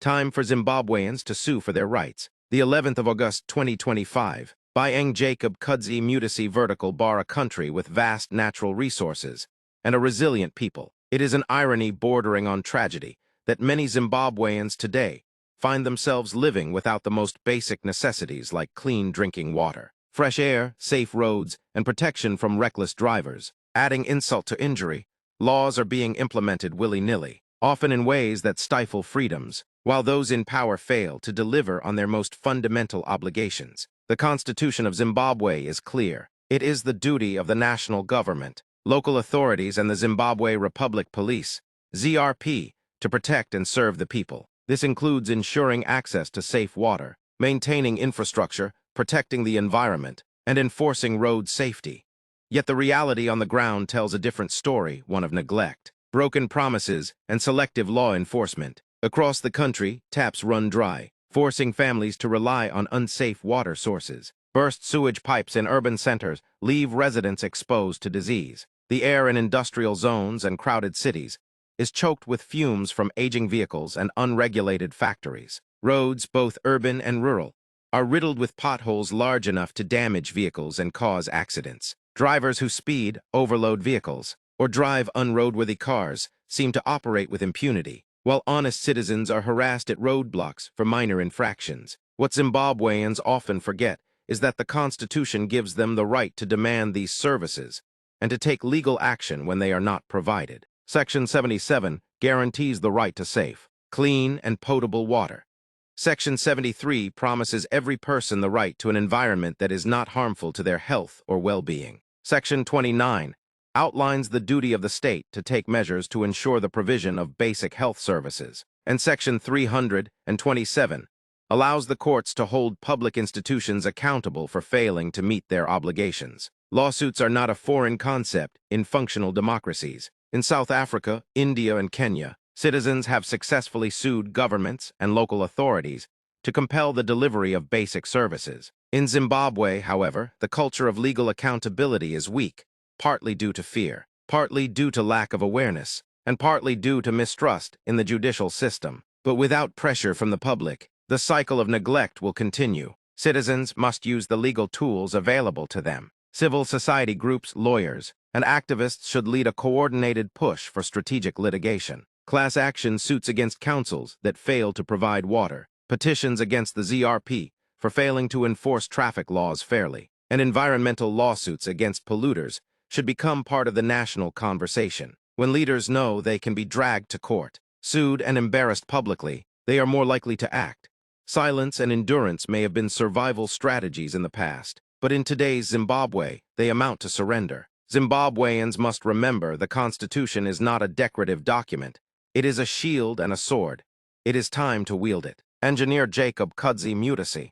Time for Zimbabweans to sue for their rights. The 11th of August 2025. Buying Jacob Kudzi Mutasi vertical bar a country with vast natural resources and a resilient people. It is an irony bordering on tragedy that many Zimbabweans today find themselves living without the most basic necessities like clean drinking water, fresh air, safe roads, and protection from reckless drivers. Adding insult to injury, laws are being implemented willy-nilly, often in ways that stifle freedoms, while those in power fail to deliver on their most fundamental obligations. The Constitution of Zimbabwe is clear. It is the duty of the national government, local authorities, and the Zimbabwe Republic Police, ZRP, to protect and serve the people. This includes ensuring access to safe water, maintaining infrastructure, protecting the environment, and enforcing road safety. Yet the reality on the ground tells a different story, one of neglect, broken promises, and selective law enforcement. Across the country, taps run dry, forcing families to rely on unsafe water sources. Burst sewage pipes in urban centers leave residents exposed to disease. The air in industrial zones and crowded cities is choked with fumes from aging vehicles and unregulated factories. Roads, both urban and rural, are riddled with potholes large enough to damage vehicles and cause accidents. Drivers who speed, overload vehicles, or drive unroadworthy cars seem to operate with impunity, while honest citizens are harassed at roadblocks for minor infractions. What Zimbabweans often forget is that the Constitution gives them the right to demand these services and to take legal action when they are not provided. Section 77 guarantees the right to safe, clean, and potable water. Section 73 promises every person the right to an environment that is not harmful to their health or well-being. Section 29 outlines the duty of the state to take measures to ensure the provision of basic health services. And Section 327 allows the courts to hold public institutions accountable for failing to meet their obligations. Lawsuits are not a foreign concept in functional democracies. In South Africa, India, and Kenya, citizens have successfully sued governments and local authorities to compel the delivery of basic services. In Zimbabwe, however, the culture of legal accountability is weak, partly due to fear, partly due to lack of awareness, and partly due to mistrust in the judicial system. But without pressure from the public, the cycle of neglect will continue. Citizens must use the legal tools available to them. Civil society groups, lawyers, and activists should lead a coordinated push for strategic litigation. Class action suits against councils that fail to provide water, petitions against the ZRP for failing to enforce traffic laws fairly, and environmental lawsuits against polluters should become part of the national conversation. When leaders know they can be dragged to court, sued, and embarrassed publicly, they are more likely to act. Silence and endurance may have been survival strategies in the past, but in today's Zimbabwe, they amount to surrender. Zimbabweans must remember the Constitution is not a decorative document. It is a shield and a sword. It is time to wield it. Engineer Jacob Kudzi Mutasi.